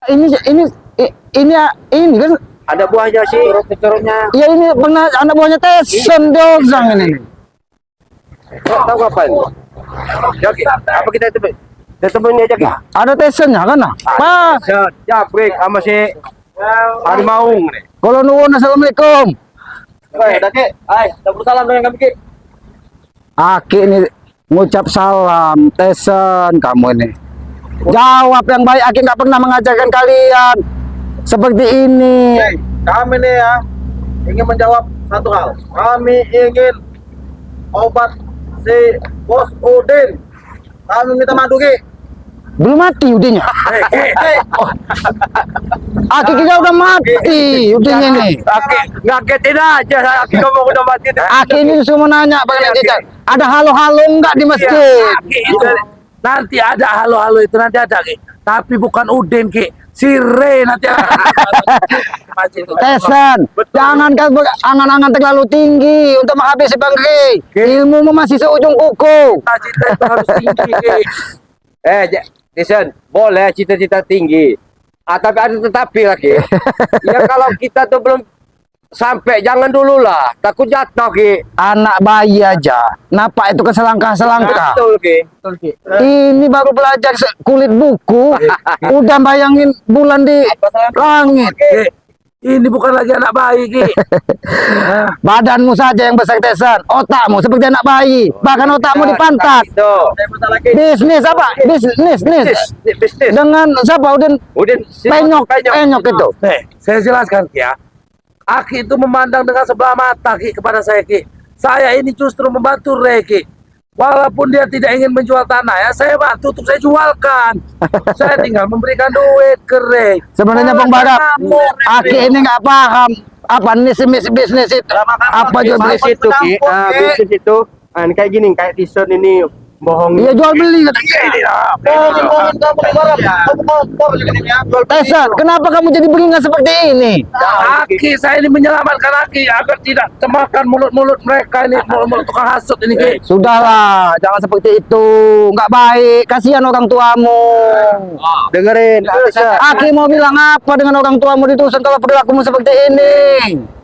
ini kan Ada buahnya sih. Turunnya. ya ini pernah anak buahnya Tyson Dozang ini. Tahu apa ini? Oke. Apa kita itu? Kita temuin aja Ki. Ada Tysonnya kan nah. Pas. Japrik sama si Harimau nih. Kalau nuwun assalamualaikum. Ada Ki. Hai, salam dengan kami Ki. Aki ini ngucap salam Tyson kamu ini. Jawab yang baik, Aki nggak pernah mengajarkan kalian seperti ini. Kami nih ya ingin menjawab satu hal. Kami ingin obat si Bos Udin. Kami minta madu Ki. Belum mati udinnya. Aki kita udah mati udinnya ini. Ngagetin aja. Aki ngomong udah mati. Aki ini semua nanya bagaimana kita. Ada halo-halo enggak di masjid? Nanti ada halo-halo itu nanti ada Ki. Tapi bukan Udin Ki. Si Re nanti ada. Tyson, jangan kan angan-angan terlalu tinggi untuk menghabisi Bang Re. Ilmumu masih seujung kuku. Cita itu harus tinggi Ki. Tyson, boleh cita-cita tinggi. Tapi ada tetapi lagi. Ya kalau kita tuh belum sampai, jangan dulu lah. Takut jatuh Ki. Anak bayi aja, napa itu keselangkah-selangkah. Betul Ki. Ini baru belajar kulit buku, udah bayangin bulan di langit. Ki, ini bukan lagi anak bayi Ki. Badanmu saja yang besar Tyson, otakmu seperti anak bayi, bahkan otakmu di pantat. Bisnis apa? Bisnis. Bisnis. Dengan siapa? Udin Penyok itu. Saya jelaskan Ki ya. Aki itu memandang dengan sebelah mata Ki kepada saya Ki. Saya ini justru membantu Re Ki. Walaupun dia tidak ingin menjual tanah ya, saya bantu untuk saya jualkan. Saya tinggal memberikan duit ke Re. Sebenarnya Bang Barap, Aki ini nggak paham apa bisnis itu. Apa jual beli Bisnis itu Ki. Bisnis itu kayak gini, kayak Tyson ini bohong. Iya jual beli katanya. Bohongin kamu di Barap. Kamu kompor juga nih ya. Tyson, kenapa kamu jadi beringas seperti ini? Aki, saya ini menyelamatkan Aki agar tidak termakan mulut-mulut mereka ini, mulut-mulut tukang hasut ini Ki. Sudahlah, jangan seperti itu. Nggak baik, kasihan orang tuamu. Dengerin, Aki mau bilang apa dengan orang tuamu di dusun kalau perilakumu seperti ini?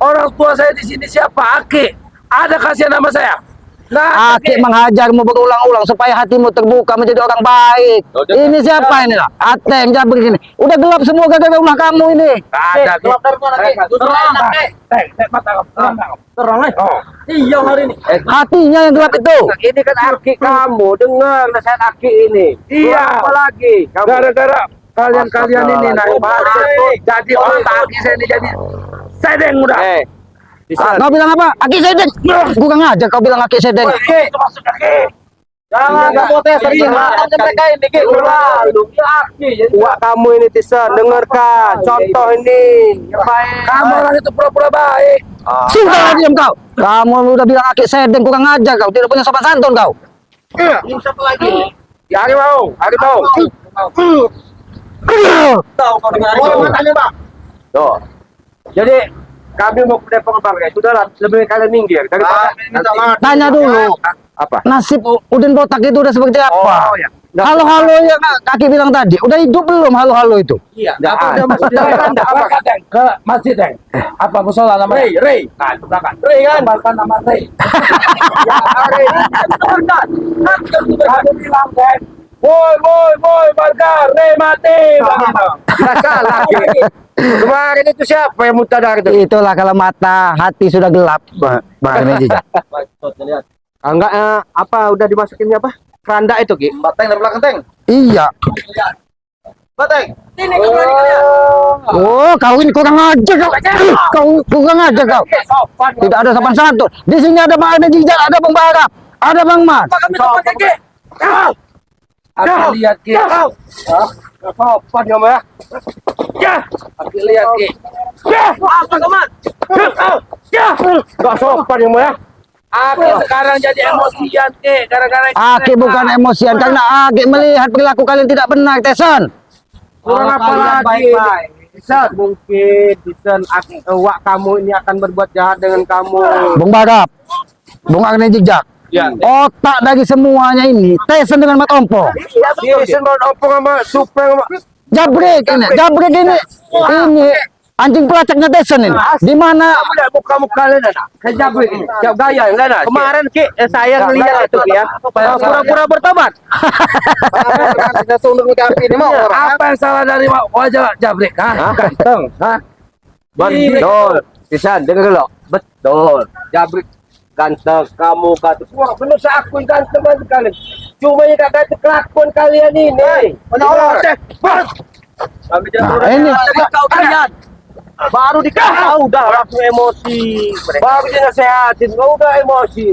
Orang tua saya di sini siapa? Aki. Ada kasihan sama saya? Nah, Aki menghajarmu berulang-ulang supaya hatimu terbuka menjadi orang baik. Ini siapa ini lah? Ateng, jangan begini. Udah gelap semua gara-gara ulah kamu ini. ada Gelap dari mana Ki? Terang iya hari ini. Hatinya yang gelap itu. ini kan Aki kamu, dengar nasihat Aki ini. Iya. Apa lagi? Kamu Gara-gara kalian ini naik masuk, jadi otak Aki saya ini jadi sedeng udah. Kau bilang apa? Aki sedeng. Kurang aja kau bilang Aki sedeng. Itu maksud Aki. Jangan kamu tes sering mereka ini Ki. Wak kamu ini Tyson, dengarkan contoh ini. Kamu orang itu pura-pura baik. Sudah diam kau. Kamu udah bilang Aki sedeng, kurang aja kau. Tidak punya sopan santun kau. Ini siapa lagi? Ya Harimau. Tahu kau dengar matanya Bang. Tuh. Jadi kami mau ke Depok Bang, sudahlah lebih kalian minggir daripada Tanya dulu. apa? Nasib Udin Botak itu udah seperti apa? Oh ya. Halo-halo yang Kaki bilang tadi, udah hidup belum halo-halo itu? Iya. Apa udah masuk Apa Deng? Ke masjid Deng. Apa musola namanya? Ray. Nah, itu belakang. Ray kan? Kembalikan nama Ray. Ya, Ari. Kamu bilang Deng. Boy, warga Ray mati. Nggak salah. Kemarin itu siapa yang muntah dari itu? Itulah kalau mata hati sudah gelap, Bang Energi. Enggak apa udah dimasukin apa? Keranda itu Ki. Bateng dari belakang Teng. Iya. Bateng. Ini kau berani kalian. Oh, kau ini kurang aja kau. Kau kurang aja kau. Tidak ada sopan santun. Di sini ada Bang Energi, ada Bang Barap, ada Bang Mas. Kami sopan Ki. Aku lihat Ki. Sopan kamu ya. Ya, aku lihat Ki. Apa kau Man? Enggak sopan kamu ya. Aki sekarang jadi emosian Ki, gara-gara Aki bukan emosian karena Aki melihat perilaku kalian tidak benar, Tyson. Kurang apa lagi? Tyson, mungkin Tyson Wak kamu ini akan berbuat jahat dengan kamu. Bang Barap, Bang Energi Jak. Ya. Otak dari semuanya ini Tyson dengan Mat Ompo. Tyson mau opong sama super Jabrik ini anjing pelacaknya Tyson ini. Di mana Kamu lihat muka-muka Lena nak? Saya jabrik ini. Siap gaya Lena. Kemarin Ki, saya ngeliat itu ya. Pura-pura bertobat. Kita tunduk ke api ini mau orang. Apa yang salah dari wajah Jabrik? Hah? Ganteng? Hah? Betul. Tisan, dengar dulu. Betul. Jabrik ganteng, kamu kata. Wah, benar saya akui ganteng sekali. Cuma yang kata itu kelakuan kalian ini. Mana orang? Kami Nah, ini kau kalian. Baru dikasih udah langsung emosi. Baru dia nasehatin, kau udah emosi.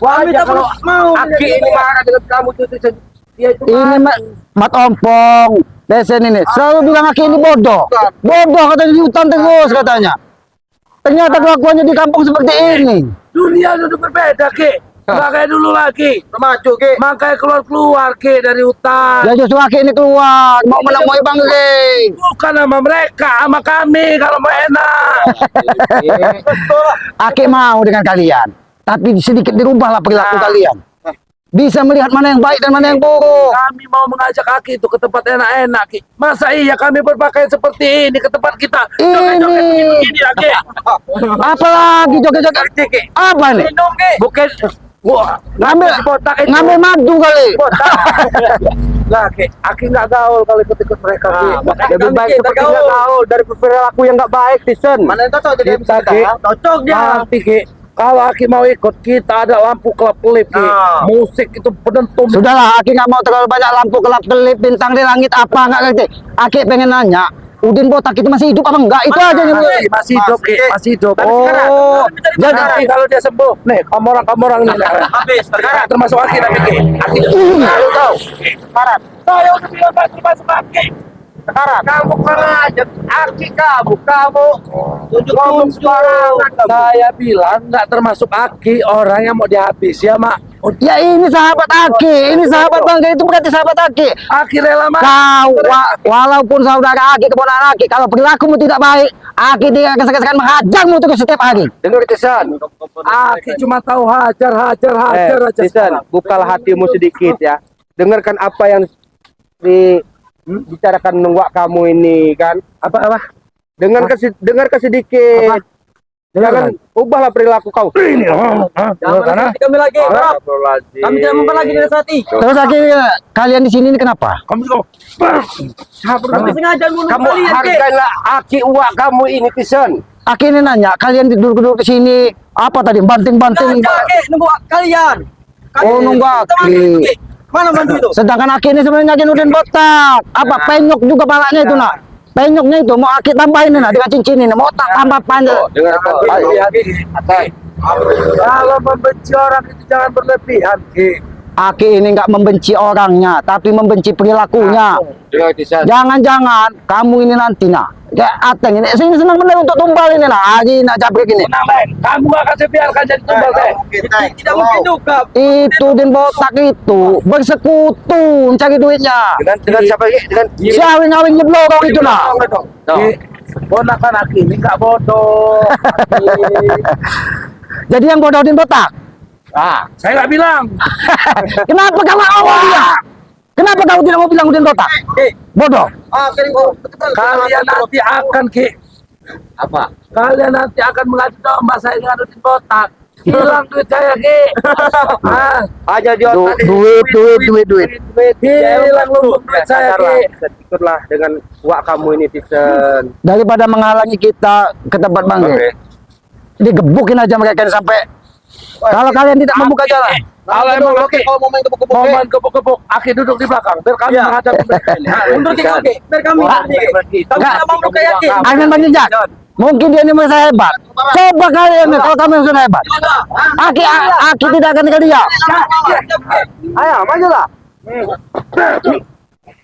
Kami tak kalau mau. Aki ini marah dengan kamu tuh dia itu ini mat ompong Tyson ini selalu bilang Aki ini bodoh katanya, di hutan terus katanya. Ternyata kelakuannya di kampung seperti ini. Dunia sudah berbeda, Ki. Nggak kayak dulu lagi. Maju Ki. Makanya keluar Ki dari hutan. Ya justru Aki ini keluar mau menemui Bang Rey. Bukan sama mereka, sama kami kalau mau enak. Aki mau dengan kalian, tapi sedikit dirubahlah perilaku kalian. Bisa melihat mana yang baik dan mana yang buruk. Kami mau mengajak Aki itu ke tempat enak-enak, Ki. Masa iya kami berpakaian seperti ini ke tempat kita? Joget-joget begini ya, Ki. Apalagi joget-joget Ki. apa nih? Minum Ki. Bukan. Wah, Ngambil madu kali. Lah, Ki, Aki nggak gaul kalau ikut-ikut mereka, Ki. lebih baik seperti nggak gaul dari perilaku yang nggak baik, Tyson. Mana yang cocok jadi Kita, Ki. Cocok dia. Nanti, Ki, kalau Aki mau ikut, kita ada lampu kelap-kelip, Ki. Nah. Musik itu penentu. Sudahlah, Aki nggak mau terlalu banyak lampu kelap-kelip, bintang di langit apa nggak ngerti. Aki pengen nanya, Udin Botak itu masih hidup apa enggak? Itu aja nih. Masih hidup, Ki. Masih hidup. Oh, jadi Nanti kalau dia sembuh, nih kamu orang nih. Habis Sekarang termasuk Aki tapi Ki. Aki lu tahu. Sekarang saya udah bilang gak termasuk Aki. Sekarang kamu aja, Aki kamu tunjuk sembarangan. Saya bilang nggak termasuk Aki orang yang mau dihabisi ya mak. ya ini sahabat Aki, ini sahabat Bang Rey, itu berarti sahabat Aki. Aki rela mati. Walaupun saudara Aki, keponakan Aki, kalau perilakumu tidak baik, Aki tidak akan menghajarmu terus setiap hari. Dengar Tyson. Aki cuma tahu hajar aja. Tyson, bukalah hatimu sedikit ya. Dengarkan apa yang dibicarakan nunggak kamu ini kan. Apa? Dengarkan sedikit. Jangan ubahlah perilaku kau. Ini Jangan kami lagi. Kami tidak mempan lagi dinasihati. Terus Aki, kalian di sini ini kenapa? kamu kok. Kami sengaja bunuh Kamu kalian Ki. hargailah Aki uak kamu ini, Tyson. Aki ini nanya, kalian duduk-duduk di sini apa tadi? Banting-banting. Jangan Ki, nunggu kalian. Oh, nunggu Aki. Mana bantu itu? Sedangkan Aki ini sebenarnya Udin Botak. Apa penyok juga palanya itu nak? Penyoknya itu mau Aki tambahin nah dengan cincin ini, mau tak tambah panjang. Dengar kau. Kalau membenci orang itu jangan berlebihan, Ki. Aki ini nggak membenci orangnya, tapi membenci perilakunya. Dengar Tyson. Jangan-jangan kamu ini nanti nak, kayak Ateng ini, sini senang bener untuk tumbal ini nah, Haji nak Jabrik ini. Kamu gak akan saya biarkan jadi tumbal teh. Tidak mungkin juga. Itu Udin Botak itu bersekutu mencari duitnya. Dengan siapa lagi? Dengan Siawin-awin nyeblorong itu nah. Ki, ponakan Aki ini nggak bodoh. Jadi yang bodoh Udin Botak. Saya nggak bilang. Kenapa kamu awal dia? Kenapa kamu tidak mau bilang Udin Botak? Bodoh. Kirim kau. Kalian nanti akan Ki. apa? Kalian nanti akan mengadu domba saya dengan Udin Botak. Hilang duit saya, Ki. Aja di otak. Duit. Hilang lumbung duit saya, Ki. Ikutlah dengan uak kamu ini, Tyson. Daripada menghalangi kita ke tempat Bang Rey, digebukin aja mereka ini sampai. Kalau kalian tidak membuka jalan, Kalau emang oke, Kalau mau main gebuk-gebuk. momen gebuk-gebuk, Aki duduk di belakang. Biar kami Iya. menghadapi mereka ini. Mundur Ki, oke. Biar kami. Kami tidak mau buka yakin. Angin Bang Jejak, mungkin dia ini merasa hebat. Coba kalian nih, kalau kami sudah hebat. Aki tidak akan tinggal dia. Ayo, majulah.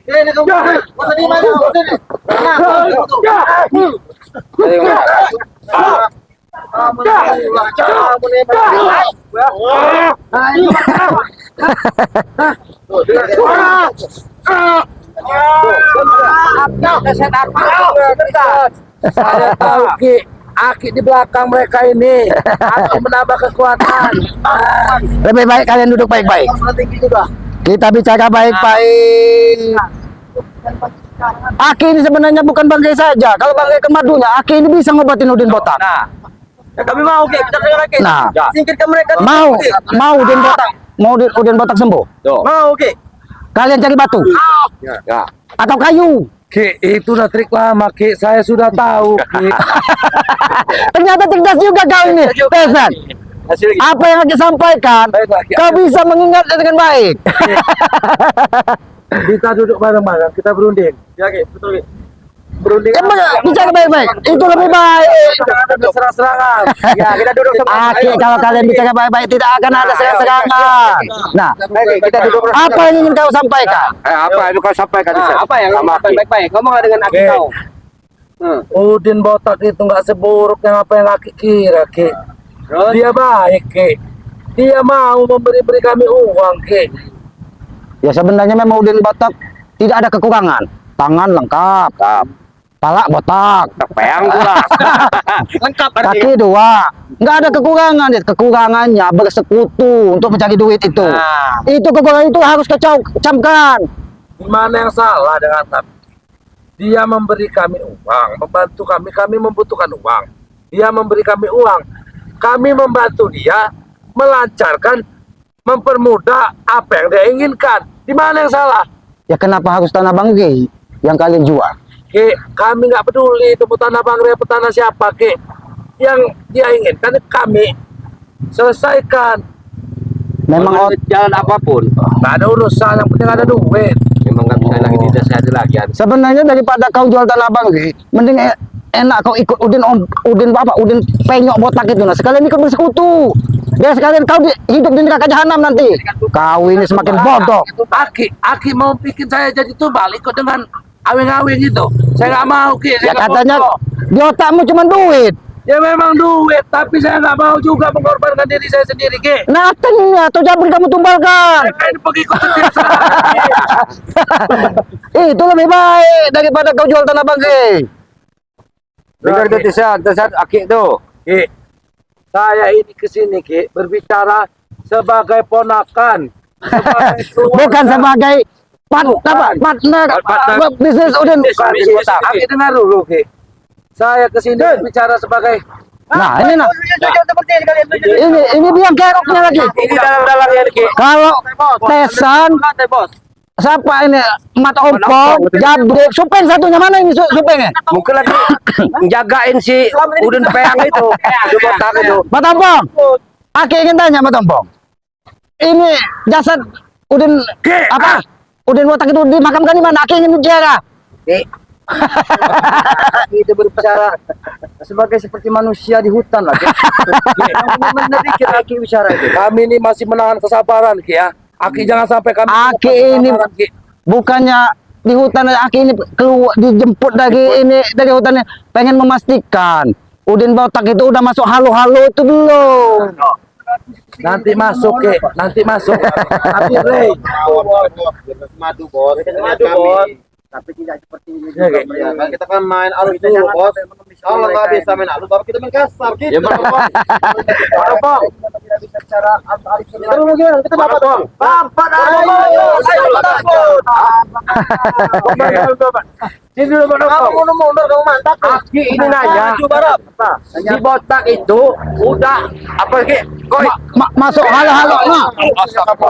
Ini kamu. Masa di mana? Saya tahu, Ki. Aki di belakang mereka ini. Aki menambah kekuatan. Lebih baik kalian duduk baik-baik. Kita bicara baik-baik. Aki ini sebenarnya bukan bangkai saja. Kalau bangkai kemadunya, Aki ini bisa ngobatin Udin botak. Nah, Ya, kami mau Ki, kita dengar Ki. Nah. Singkirkan mereka. Mau Udin botak, mau Udin botak sembuh. tuh. Mau Ki. Kalian cari batu Ya. atau kayu. Ki, itu udah trik lama, Ki. Saya sudah tahu, Ki. Ternyata cerdas juga kau ini, Tesan. Hasil Apa yang Aki sampaikan, Baiklah, Ki. kau bisa mengingatnya dengan baik. Kita duduk bareng-bareng, kita berunding. Ya Ki, betul Ki. Berunding. Bicara baik-baik, itu lebih baik. Jangan ada serang-serangan. Ya, kita duduk sama. Aki, kalau kalian bicara baik-baik, tidak akan ada serang-serangan. Nah, Kita duduk apa yang ingin kau sampaikan? apa yang kau sampaikan Desan? apa yang Sama Aki. baik-baik? Ngomong dengan Aki Oke. kau. Udin botak itu nggak seburuk yang apa yang Aki kira, Ki. Dia baik, Ki. Dia mau memberi kami uang, Ki. Ya sebenarnya memang Udin botak tidak ada kekurangan. Tangan lengkap, pala botak, Peyang pula. Lengkap berarti. kaki dua, nggak ada kekurangan. Kekurangannya bersekutu untuk mencari duit itu. Nah. Itu kekurangan itu harus kau camkan. Gimana yang salah dengan kami? Dia memberi kami uang, membantu kami membutuhkan uang. Dia memberi kami uang, kami membantu dia melancarkan, mempermudah apa yang dia inginkan. Di mana yang salah? Ya kenapa harus tanah bangkai yang kalian jual? Ki, kami nggak peduli itu tanah bangre atau tanah siapa, Ki. Yang dia inginkan kami selesaikan. Memang Jalan apapun. Nggak ada urusan, yang penting ada duit. Memang nggak bisa lagi dinasihati lagi. sebenarnya daripada kau jual tanah bangkai, mending enak kau ikut Udin penyok botak itu. Nah sekalian ikut bersekutu. Biar sekalian kau hidup di neraka jahanam nanti. Kau ini semakin bodoh. Aki mau bikin saya jadi tumbal ikut dengan awing-awing itu. Saya nggak mau, Ki. Ya Saya nggak katanya mau. di otakmu cuma duit. Ya memang duit, tapi saya nggak mau juga mengorbankan diri saya sendiri, Ki. Nah, tengnya atau jabri kamu tumbalkan. Saya pengen pengikut setia saya. Itu lebih baik daripada kau jual tanah bangkai. Dengar itu Desan Aki itu. Ki, saya ini kesini, Ki, berbicara sebagai ponakan. Sebagai keluarga. Bukan sebagai partner bisnis Udin. Aki dengar dulu, Ki. Saya kesini berbicara sebagai Nah, ini nah. Seperti ini kalian. Ini biang keroknya lagi. Ini dalam-dalamnya Ki. Kalau Tesan, Bos. siapa ini? Mata ompong, jabrik, supeng satunya mana ini supengnya? Mungkin lagi jagain si Udin Peyang itu. Udin botak itu. Mata ompong. Aki ingin tanya Mata ompong. Ini jasad Udin apa? Udin botak itu dimakamkan di mana? Aki ingin bicara. Kita berbicara seperti manusia di hutan lah. Benar dikit Aki bicara itu. kami ini masih menahan kesabaran, Ki, ya. Aki jangan sampai kami Aki ini kesabaran, Ki. bukannya di hutan, Aki ini keluar dijemput dari hutannya, pengen memastikan Udin botak itu udah masuk halo-halo itu belum. Nanti masuk, Ki. Nanti masuk. Tapi Rey, Madu bos. Tapi tidak seperti ini Ya, Ki. Ya, kan kita kan main alus dulu bos. Kalau nggak bisa main alus, baru kita main kasar gitu. Ya, benar, Bang. Mana bang? Kita tidak bisa bicara alus. Kita dulu gimana? Kita dapat bang. Dapat Sini dulu Bang Kamu Nopong. mundur, kamu mantap. Aki ini nanya. Si botak itu udah apa Ki? Koi. Masuk halo-halo.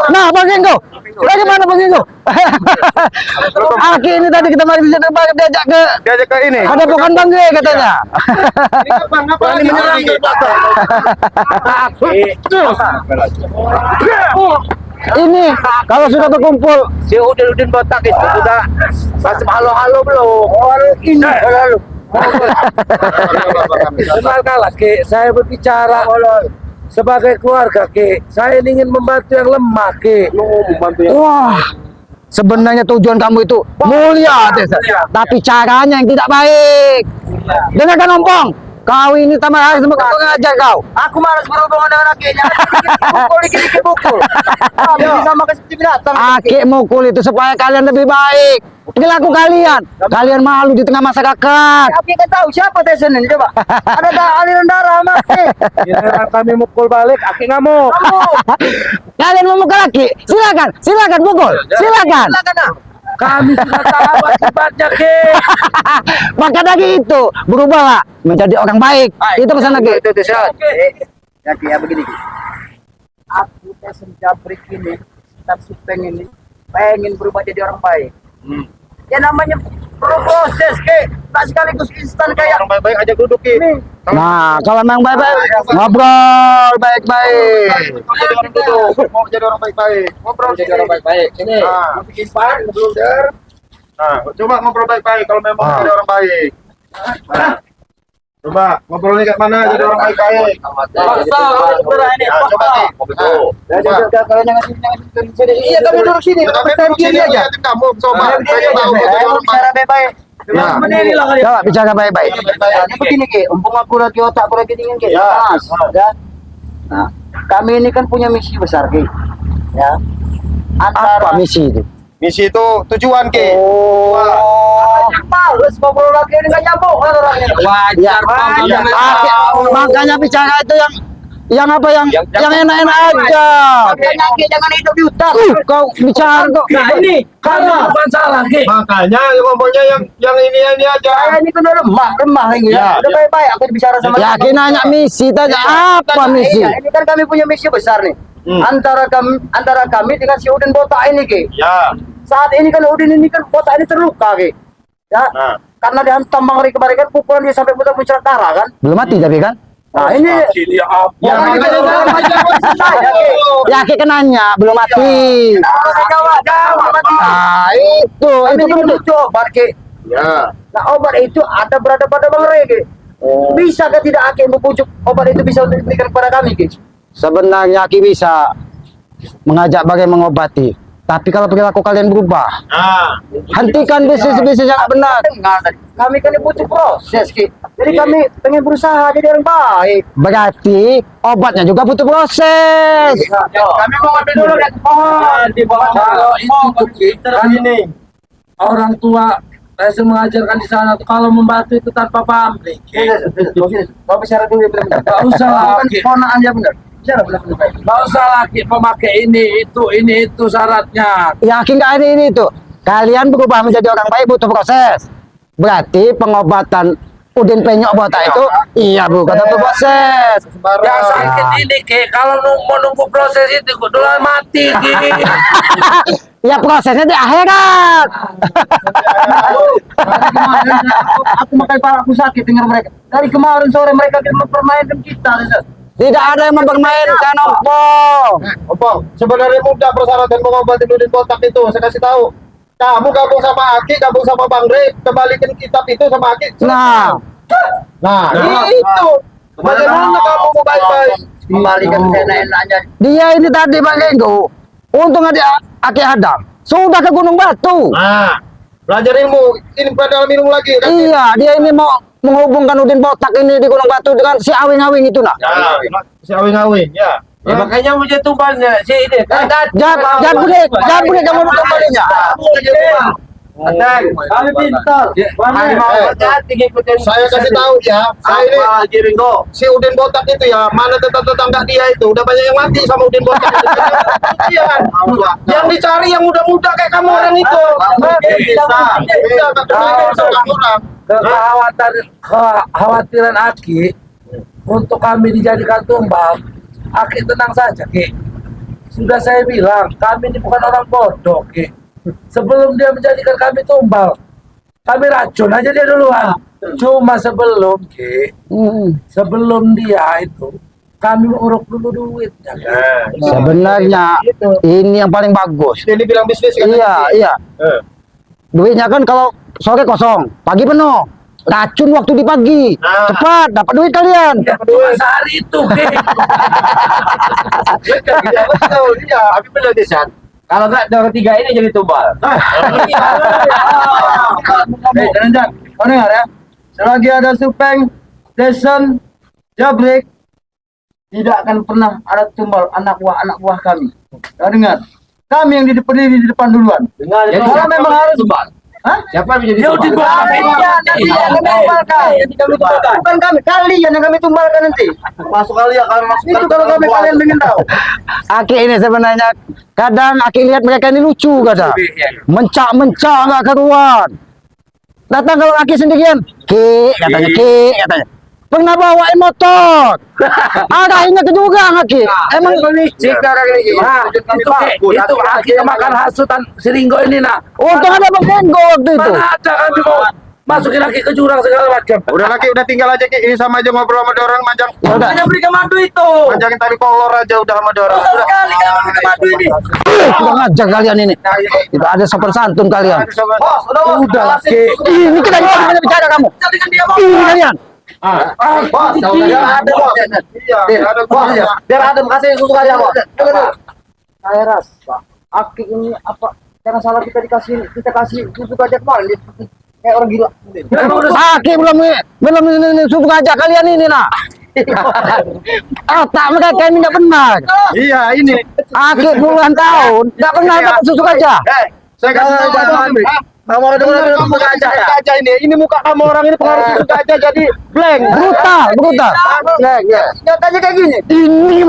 Nah, Bang Genggo. Lagi mana Bang Genggo? Aki ini tadi kita mari di situ diajak ke Diajak ke ini. ada bukan Bang Ge katanya. Berani menyerang. Ini kalau sudah berkumpul Si Udin botak itu udah masuk halo-halo belum? Ini halo. dengarkanlah, Ki. Saya berbicara sebagai keluarga, Ki. Saya ingin membantu yang lemah, Ki. wah, sebenarnya tujuan kamu itu mulia, Desa. Tapi caranya yang tidak baik. Dengarkan Ompong, kau ini tambah harus mengajar kau. Aku malas berhubungan dengan akhirnya. Dikit-dikit pukul. Kamu sama seperti binatang. Aki mukul itu supaya kalian lebih baik. Perilaku kalian malu di tengah masyarakat. Tapi kan tahu siapa Tyson ini coba. Ada aliran darah mati. Giliran kami mukul balik, Aki ngamuk. Kalian mau mukul Aki? Silakan pukul. Silakan. Kami sudah tahu akibatnya, Ki. Maka dari itu berubahlah menjadi orang baik. Itu pesan lagi. Itu Desan. Ya Ki, ya begini Ki. Aku Jabrik ini, Ustaz Supeng ini pengen berubah jadi orang baik. Ya namanya perlu proses Ki. Tak sekaligus instan kayak orang baik-baik aja duduk Ki. Nah, kalau memang baik-baik, ngobrol baik-baik. Mau jadi orang duduk, mau jadi orang baik-baik. Ngobrol jadi orang baik-baik. Ini bikin pan, ngobrol der. Nah, coba ngobrol baik-baik kalau memang mau jadi orang baik. Nah, coba ngobrolnya kayak mana jadi orang baik-baik. Coba Ki. Iya, kamu duduk sini. Kamu duduk sini aja. Kamu coba bicara baik-baik. Ya. Berdiri lah kalian. Coba bicara baik-baik. Begini Ki, umpung aku lagi otak aku lagi dingin Ki. Ya. Nah, kami ini kan punya misi besar Ki. Ya. Apa misi itu? Misi itu tujuan Ki. Males ngobrol lagi ini nggak nyambung kan orangnya. Wajar, makanya bicara itu yang apa yang enak-enak aja. Makanya Ki jangan hidup di hutan. Kau bicara kok. Nah ini kamu bukan salah, Ki. Makanya ngomongnya yang ini aja. Saya ini kan udah remah ini ya. Udah baik-baik aku bicara sama. Yakin nanya misi tanya apa misi? Iya, ini kan kami punya misi besar nih. Antara kami dengan si Udin botak ini Ki. Ya. Saat ini kan Udin ini kan botak ini terluka Ki. Ya. Karena dihantam Bang Ri kemarin kan pukulan dia sampai muncrat darah kan. Belum mati tapi kan? Nah ini Ini apa? yang Yakin kan nanya belum mati. jawab. Nah itu Kami kan ini butuh obat Ki. Ya. Nah obat itu ada berada pada Bang Ri Ki. Bisa ke tidak Ki membujuk obat itu bisa untuk diberikan kepada kami Ki? sebenarnya Ki bisa mengajak bagaimana mengobati. Tapi kalau perilaku kalian berubah, hentikan bisnis-bisnis yang nggak benar. Kami kan butuh proses Ki. Jadi kami pengen berusaha jadi orang baik. Berarti obatnya juga butuh proses. Kami mau ambil dulu lihat pohon di bawah. Kalau itu, Ki, kan ini orang tua saya mengajarkan di sana tuh, kalau membantu itu tanpa pamrih, Ki. Mau bicara dulu ya benar. Nggak usah lagi. Ponaan dia benar. Bicara benar. Nggak usah lagi memakai ini itu syaratnya. Yakin nggak ini tuh? Kalian berubah menjadi orang baik butuh proses. Berarti pengobatan Udin penyok botak itu iya bukan butuh proses. Yang sakit ini, Ki, kalau mau nunggu proses itu kudulah mati, Ki. Ya prosesnya di akhirat. Aku makai parah aku sakit dengar mereka. Dari kemarin sore mereka mempermainkan kita. Tidak ada yang mempermainkan Opong, sebenarnya mudah persyaratan pengobatan Udin botak itu. Saya kasih tahu. Kamu gabung sama Aki, gabung sama Bang Ray, kembalikan kitab itu sama Aki. Nah, Itu. Bagaimana kamu mau baik-baik? Kembalikan seenak-enaknya. dia ini tadi Bang Genggo. Untung ada Aki Adam. Sudah ke Gunung Batu. Nah, belajar ilmu. Ini pada minum lagi. Iya, dia ini mau menghubungkan Udin botak ini di Gunung Batu dengan si awing-awing itu nak. Ya, si awing-awing, ya. Ya, makanya mau jadi tumbalnya si ini. Jangan bunik kamu kembalinya. Kami pintar. Saya kasih tahu ya, saya ini Jiringo. si Udin botak itu ya, mana tetangga dia itu udah banyak yang mati sama Udin botak itu. Iya kan? Yang dicari yang muda-muda kayak kamu orang itu. Kekhawatiran Aki untuk kami dijadikan tumbal, Aki tenang saja, Ki. Sudah saya bilang, kami ini bukan orang bodoh, Ki. Sebelum dia menjadikan kami tumbal, kami racun aja dia duluan. Cuma sebelum, Ki, sebelum dia itu, kami menguruk dulu duitnya. Sebenarnya ini yang paling bagus. Ini bilang bisnis kan? Iya. Duitnya kan kalau sore kosong, pagi penuh. Racun waktu di pagi. Cepat dapat duit kalian. Ya, cuma sehari itu, Ki. Iya, Tapi benar Desan. Kalau nggak orang tiga ini jadi tumbal. Jangan. Kau dengar ya? Selagi ada Supeng, Desan, Jabrik, tidak akan pernah ada tumbal anak buah kami. Kau dengar? Kami yang berdiri di depan duluan. Jadi Kalau siapa memang yang harus tumbal? Hah? Siapa yang menjadi Ya tumbal? dibawa Kami nanti yang kami tumbalkan. Bukan kami, kalian yang kami tumbalkan nanti. Masuk kali ya kalau masuk Itu kalau kami kalian ingin tahu. Aki ini sebenarnya kadang Aki lihat mereka ini lucu kadang. Mencak-mencak nggak karuan. Datang kalau Aki sendirian, katanya, pernah bawain motor. Arahinnya ke juga Aki. Emang licik orang ini. Nah, itu Aki kemakan hasutan si Ringo ini nak. untung ada Bang Benggo waktu itu. Mana ada kami mau masukin Aki ke jurang segala macam. Udah lagi udah tinggal aja Ki. Ini sama aja ngobrol sama orang manjang. Ya udah. Hanya berikan madu itu. Manjangin tali kolor aja udah sama orang. Susah sekali kami berikan madu ini. Udah ngajak kalian ini. Tidak ada sopan santun kalian. Bos, udah Ki. Ini kita ini bicara kamu. Jadikan dia bos. Ini kalian. Bos, biar ada bos. Iya, ada bos ya. Biar ada kasih susu aja bos. Saya rasa Aki ini apa? Jangan salah kita kasih susu aja kemarin. Kayak orang gila. Aki belum ini subuh ngajak kalian ini nak. Tak mereka ini nggak benar. Iya, ini. Aki puluhan tahun nggak pernah dapat susu gajah. Saya kasih tahu kamu. Kamu orang dengar susu gajah ya? Gajah ini muka kamu orang ini pengaruh susu gajah jadi blank. Brutal. Ya. Nyatanya kayak gini. Ini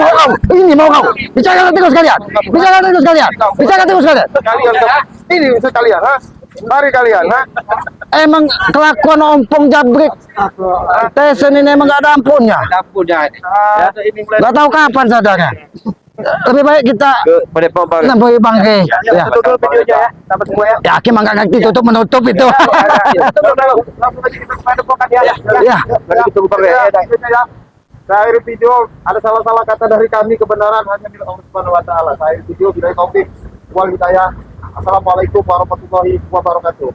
mau kau. Bicara terus kalian. Ini sekalian, ha? Mari kalian, ha? Emang kelakuan ompong jabrik. Tesen ini emang gak ada ampunnya. Dapurnya ini. Gak tahu kapan sadarnya. Lebih baik kita Ke Padepokan Bang. nambah bangke. Ya. Tutup videonya ya. Dapat semua ya. Ya, Aki mangga ngerti tutup menutup itu. Langsung aja kita ke Padepokan ya. Ya. Mari kita buka ya. Saya akhiri video ada salah-salah kata dari kami, kebenaran hanya milik Allah Subhanahu wa taala. Saya akhiri video bila taufik wal hidayah. Assalamualaikum warahmatullahi wabarakatuh.